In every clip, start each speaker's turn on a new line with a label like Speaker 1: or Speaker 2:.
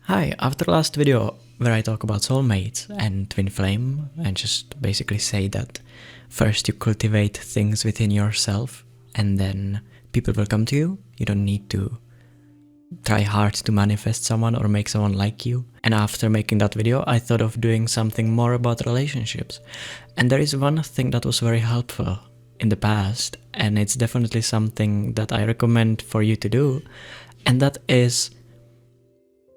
Speaker 1: Hi, after the last video where I talk about soulmates and twin flame and just basically say that first you cultivate things within yourself and then people will come to you. You don't need to try hard to manifest someone or make someone like you. And after making that video, I thought of doing something more about relationships. And there is one thing that was very helpful in the past, and it's definitely something that I recommend for you to do, and that is,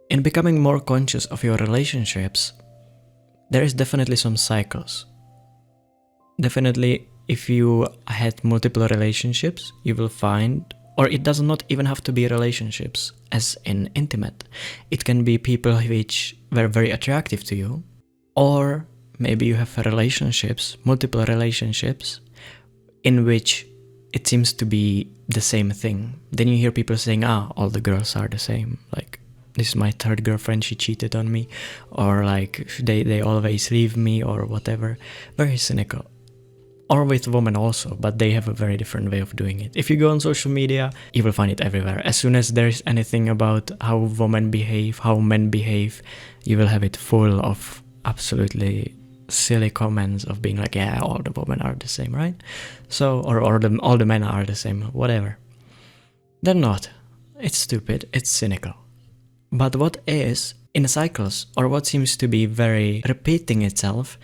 Speaker 1: in becoming more conscious of your relationships, there is definitely some cycles. Definitely, if you had multiple relationships, you will find, or it does not even have to be relationships as in intimate. It can be people which were very attractive to you, or maybe you have relationships, multiple relationships, in which it seems to be the same thing. Then you hear people saying, all the girls are the same. Like, this is my third girlfriend, she cheated on me, or like they always leave me, or whatever. Very cynical. Or with women also, but they have a very different way of doing it. If you go on social media, you will find it everywhere. As soon as there's anything about how women behave, how men behave, you will have it full of absolutely silly comments of being like, yeah, all the women are the same, right? So, or all the men are the same, whatever. They're not. It's stupid, it's cynical. But what is in cycles, or what seems to be very repeating itself,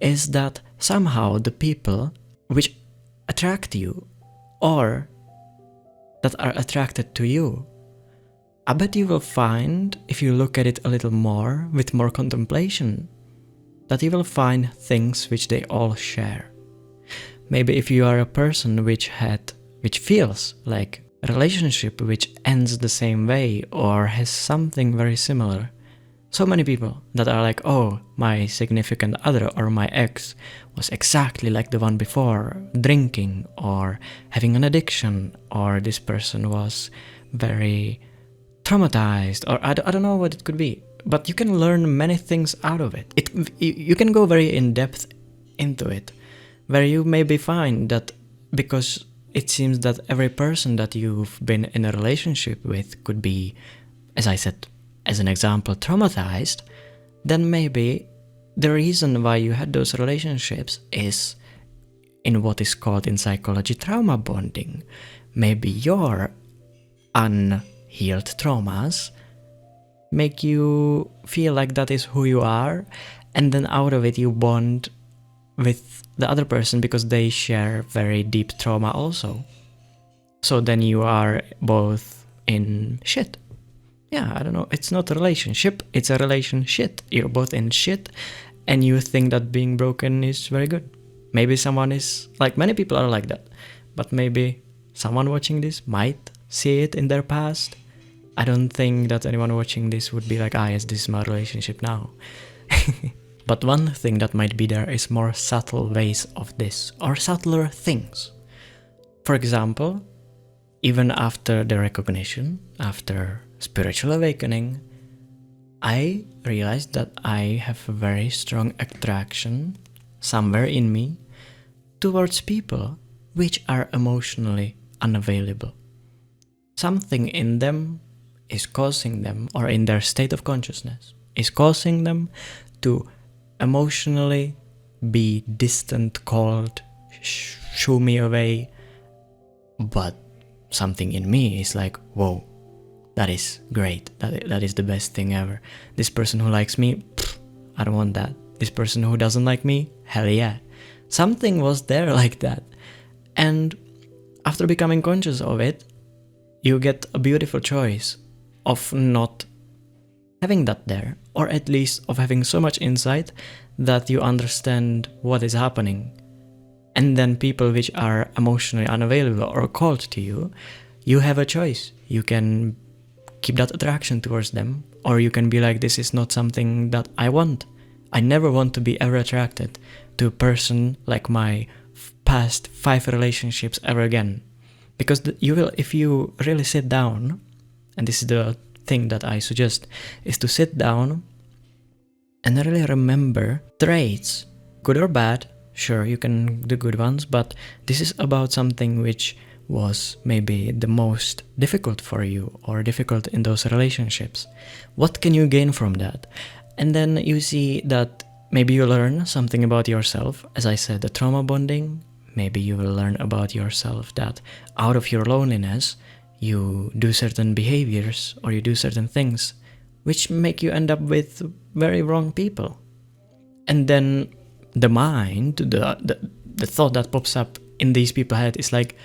Speaker 1: is that somehow the people which attract you, or that are attracted to you, I bet you will find, if you look at it a little more, with more contemplation, that you will find things which they all share. Maybe if you are a person which feels like a relationship which ends the same way or has something very similar. So many people that are like, oh, my significant other or my ex was exactly like the one before, drinking or having an addiction, or this person was very traumatized, or I don't know what it could be. But you can learn many things out of it. You can go very in depth into it, where you maybe find that because it seems that every person that you've been in a relationship with could be, as I said, as an example, traumatized, then maybe the reason why you had those relationships is in what is called in psychology trauma bonding. Maybe your unhealed traumas make you feel like that is who you are, and then out of it you bond with the other person because they share very deep trauma also. So then you are both in shit. Yeah, I don't know, it's not a relationship, it's a relationship. You're both in shit, and you think that being broken is very good. Maybe someone is, like, many people are like that, but maybe someone watching this might see it in their past. I don't think that anyone watching this would be like, yes, this is my relationship now. But one thing that might be there is more subtle ways of this, or subtler things. For example, even after the recognition, after spiritual awakening, I realized that I have a very strong attraction somewhere in me towards people which are emotionally unavailable. Something in them is causing them, or in their state of consciousness, is causing them to emotionally be distant, cold, shoo me away. But something in me is like, whoa, that is great, that is the best thing ever. This person who likes me, I don't want that. This person who doesn't like me, hell yeah. Something was there like that. And after becoming conscious of it, you get a beautiful choice of not having that there, or at least of having so much insight that you understand what is happening. And then people which are emotionally unavailable or cold to you, you have a choice. You can keep that attraction towards them, or you can be like, this is not something that I want. I never want to be ever attracted to a person like my past 5 relationships ever again. Because you will, if you really sit down, and this is the thing that I suggest, is to sit down and really remember traits, good or bad. Sure, you can do good ones, but this is about something which was maybe the most difficult for you or difficult in those relationships? What can you gain from that? And then you see that maybe you learn something about yourself. As I said, the trauma bonding. Maybe you will learn about yourself that out of your loneliness, you do certain behaviors or you do certain things which make you end up with very wrong people. And then the mind, the thought that pops up in these people's head is like,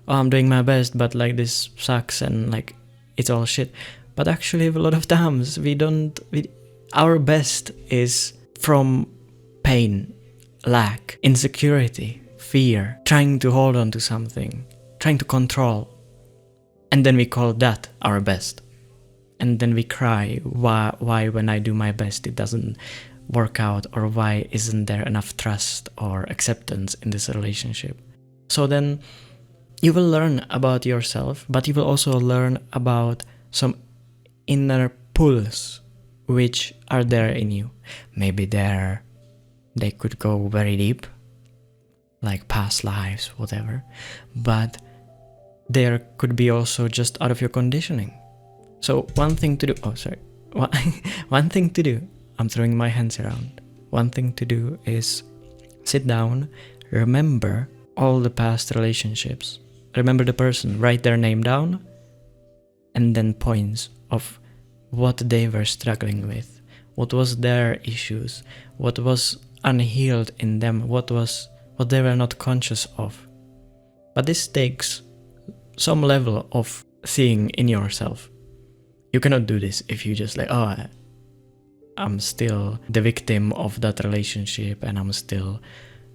Speaker 1: oh, I'm doing my best, but like this sucks and like it's all shit. But actually, a lot of times our best is from pain, lack, insecurity, fear, trying to hold on to something, trying to control. And then we call that our best. And then we cry, why when I do my best it doesn't work out, or why isn't there enough trust or acceptance in this relationship? So then you will learn about yourself, but you will also learn about some inner pulls which are there in you. Maybe they could go very deep, like past lives, whatever, but there could be also just out of your conditioning. So one thing to do, one thing to do, I'm throwing my hands around. One thing to do is sit down, remember all the past relationships, remember the person, write their name down, and then points of what they were struggling with, what was their issues, what was unhealed in them, what they were not conscious of. But this takes some level of seeing in yourself. You cannot do this if you just like, oh, I'm still the victim of that relationship and I'm still,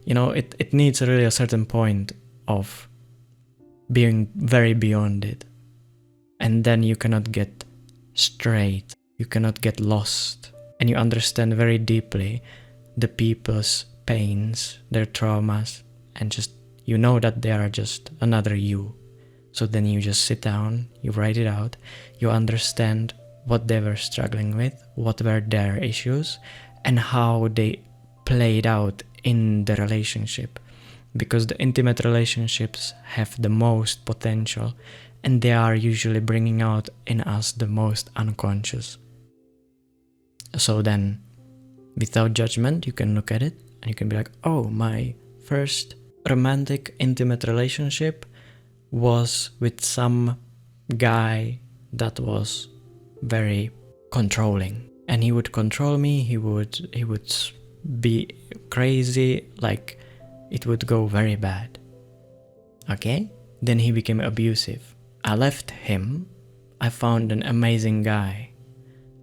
Speaker 1: it needs really a certain point of being very beyond it. And then you cannot get straight, you cannot get lost, and you understand very deeply the people's pains, their traumas, and just, that they are just another you. So then you just sit down, you write it out, you understand what they were struggling with, what were their issues, and how they played out in the relationship. Because the intimate relationships have the most potential, and they are usually bringing out in us the most unconscious. So then, without judgment, you can look at it, and you can be like, oh, my first romantic, intimate relationship was with some guy that was very controlling, and he would control me, he would be crazy, like it would go very bad. Okay? Then he became abusive. I left him, I found an amazing guy.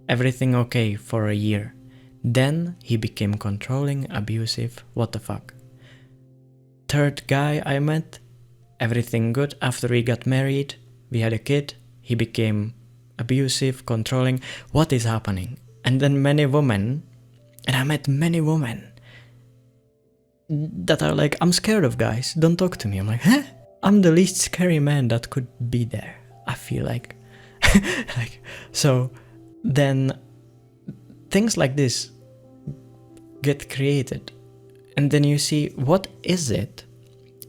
Speaker 1: Everything okay for a year. Then he became controlling, abusive, what the fuck. Third guy I met, everything good. After we got married, we had a kid, he became abusive, controlling. What is happening? And then many women, and I met many women that are like, I'm scared of guys, don't talk to me. I'm like, huh? I'm the least scary man that could be there, I feel like. So then things like this get created, and then you see, what is it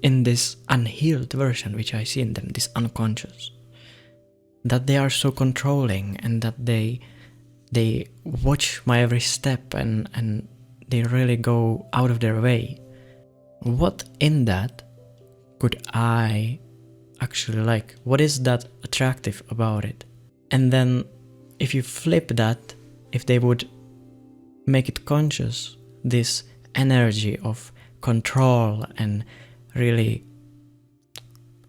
Speaker 1: in this unhealed version which I see in them, this unconscious, that they are so controlling, and that they watch my every step, and they really go out of their way. What in that could I actually like? What is that attractive about it? And then if you flip that, if they would make it conscious, this energy of control and really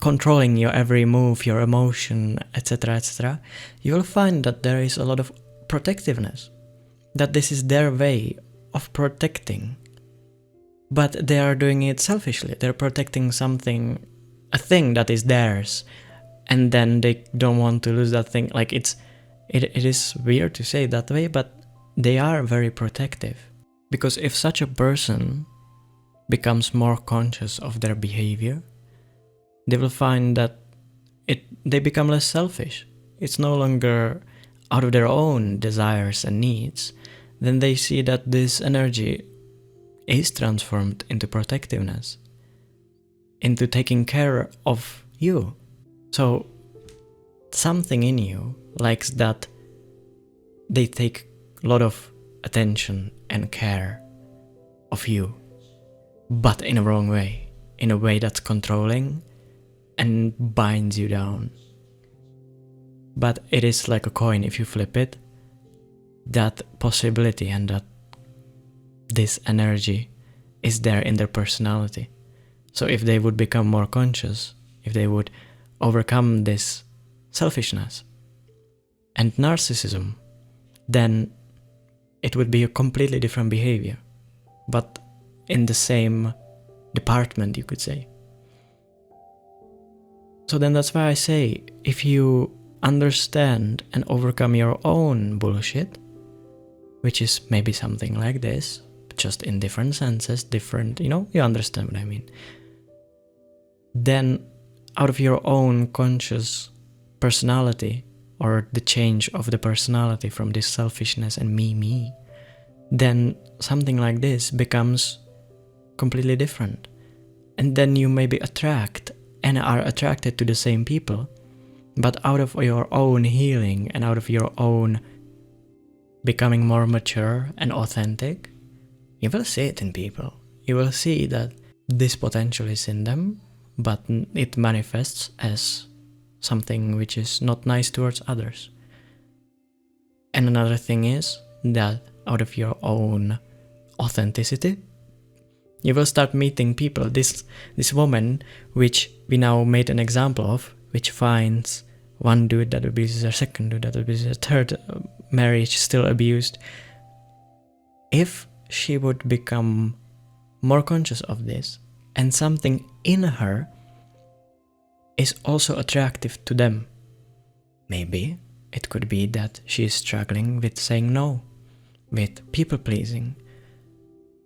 Speaker 1: controlling your every move, your emotion, etc., you will find that there is a lot of protectiveness, that this is their way of protecting, but they are doing it selfishly. They're protecting something, a thing that is theirs, and then they don't want to lose that thing. Like it is weird to say it that way, but they are very protective. Because if such a person becomes more conscious of their behavior, they will find that they become less selfish. It's no longer out of their own desires and needs. Then they see that this energy is transformed into protectiveness, into taking care of you, So something in you likes that they take a lot of attention and care of you, but in a wrong way, in a way that's controlling and binds you down. But it is like a coin. If you flip it, that possibility and that this energy is there in their personality. So if they would become more conscious, if they would overcome this selfishness and narcissism, then it would be a completely different behavior, but in the same department, you could say. So then that's why I say, if you understand and overcome your own bullshit, which is maybe something like this, just in different senses, different, you understand what I mean, then out of your own conscious personality, or the change of the personality from this selfishness and me, then something like this becomes completely different. And then you maybe attract and are attracted to the same people, but out of your own healing and out of your own becoming more mature and authentic, you will see it in people. You will see that this potential is in them, but it manifests as something which is not nice towards others. And another thing is that out of your own authenticity, you will start meeting people. This woman, which we now made an example of, which finds one dude that abuses her, second dude that abuses her, third marriage still abused. If she would become more conscious of this, and something in her is also attractive to them, maybe it could be that she is struggling with saying no, with people pleasing,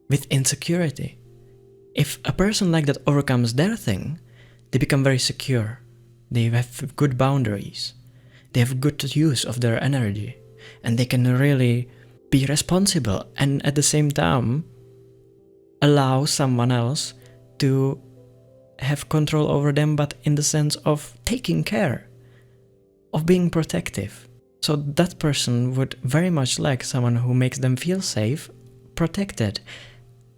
Speaker 1: with insecurity. If a person like that overcomes their thing, they become very secure. They have good boundaries. They have good use of their energy. And they can really be responsible and at the same time allow someone else to have control over them, but in the sense of taking care, of being protective. So that person would very much like someone who makes them feel safe, protected,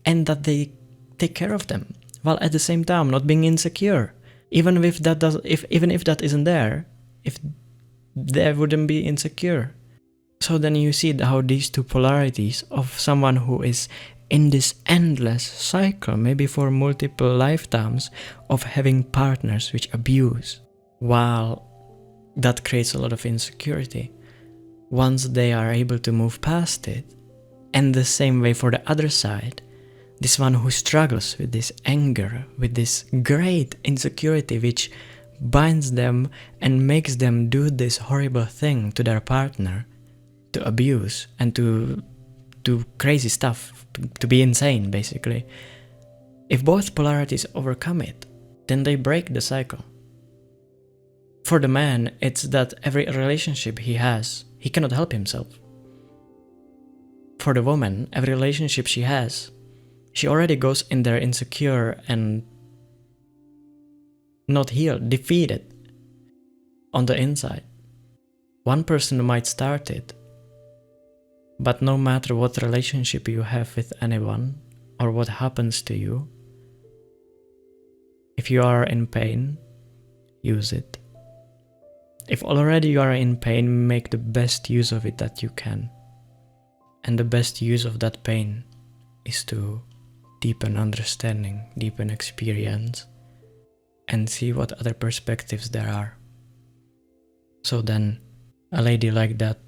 Speaker 1: and that they take care of them, while at the same time not being insecure. Even if that isn't there, if there wouldn't be insecure. So then you see how these two polarities of someone who is in this endless cycle, maybe for multiple lifetimes, of having partners which abuse, while that creates a lot of insecurity. Once they are able to move past it, and the same way for the other side, this one who struggles with this anger, with this great insecurity which binds them and makes them do this horrible thing to their partner, to abuse and to do crazy stuff, to be insane basically. If both polarities overcome it, then they break the cycle. For the man, it's that every relationship he has, he cannot help himself. For the woman, every relationship she has, she already goes in there insecure and not healed, defeated on the inside. One person might start it, but no matter what relationship you have with anyone or what happens to you, if you are in pain, use it. If already you are in pain, make the best use of it that you can. And the best use of that pain is to deepen understanding, deepen experience, and see what other perspectives there are. So then, a lady like that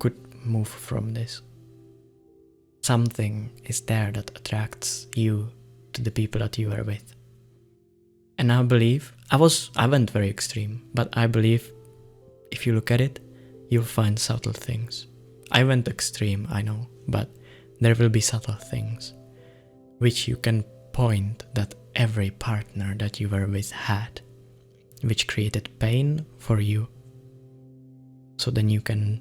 Speaker 1: could move from this. Something is there that attracts you to the people that you are with. And I believe, I went very extreme, but I believe if you look at it, you'll find subtle things. I went extreme, I know, but there will be subtle things which you can point that every partner that you were with had, which created pain for you. So then you can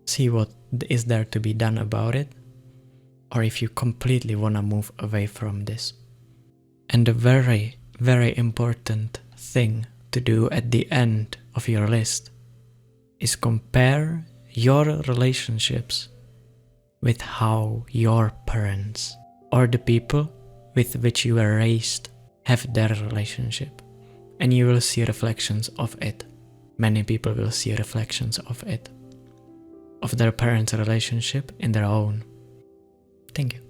Speaker 1: see what is there to be done about it, or if you completely want to move away from this. And the very, very important thing to do at the end of your list is compare your relationships with how your parents or the people with which you were raised have their relationship. And you will see reflections of it. Many people will see reflections of it. Of their parents' relationship in their own. Thank you.